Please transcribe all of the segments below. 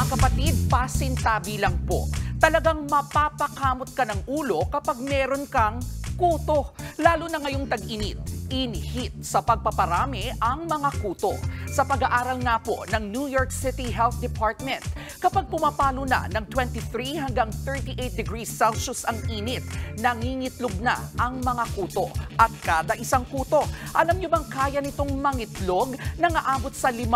Mga kapatid, pasintabi lang po. Talagang mapapakamot ka ng ulo kapag meron kang kuto. Lalo na ngayong tag-init. Inihit sa pagpaparami ang mga kuto. Sa pag-aaral nga po ng New York City Health Department, kapag pumapalo na ng 23 hanggang 38 degrees Celsius ang init, nangingitlog na ang mga kuto. At kada isang kuto, alam nyo bang kaya nitong mangitlog na aabot sa 50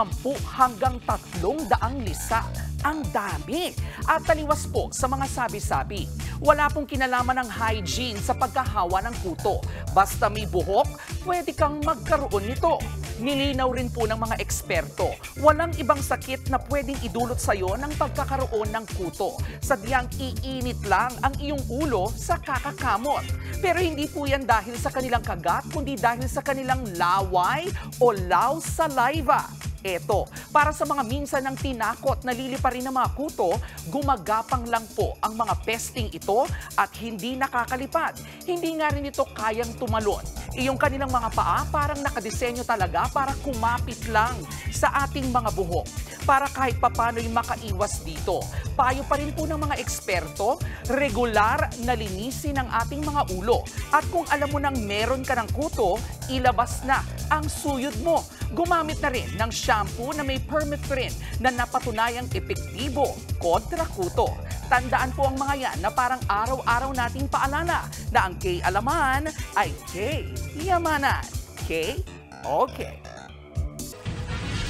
hanggang 300 lisa? Ang dami! At taliwas po sa mga sabi-sabi. Wala pong kinalaman ng hygiene sa pagkahawa ng kuto. Basta may buhok, pwede kang magkaroon nito. Nilinaw rin po ng mga eksperto, walang ibang sakit na pwedeng idulot sa iyo ng pagkakaroon ng kuto. Sadyang iinit lang ang iyong ulo sa kakakamot. Pero hindi po yan dahil sa kanilang kagat, kundi dahil sa kanilang laway o low saliva. Eto, para sa mga minsan ng tinakot na lilipa rin ng mga kuto, gumagapang lang po ang mga pesting ito at hindi nakakalipad. Hindi nga rin ito kayang tumalon. Iyong kanilang mga paa parang nakadisenyo talaga para kumapit lang sa ating mga buhok. Para kahit papano'y makaiwas dito. Payo pa rin po ng mga eksperto, regular na linisin ang ating mga ulo. At kung alam mo nang meron ka ng kuto, ilabas na ang suyod mo. Gumamit na rin ng shampoo na may permethrin na napatunayang epektibo kontra kuto. Tandaan po ang mga yan na parang araw-araw nating paalala na ang K-Alaman ay K-Yamanan. K-Okay.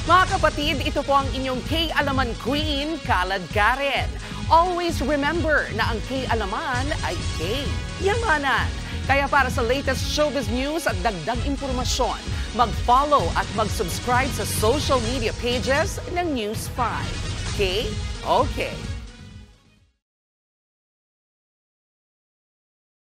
Mga kapatid, ito po ang inyong K-Alaman Queen, Kalad Karen. Always remember na ang K-Alaman ay K-Yamanan. Kaya para sa latest showbiz news at dagdag impormasyon, mag-follow at mag-subscribe sa social media pages ng News 5. K-Okay.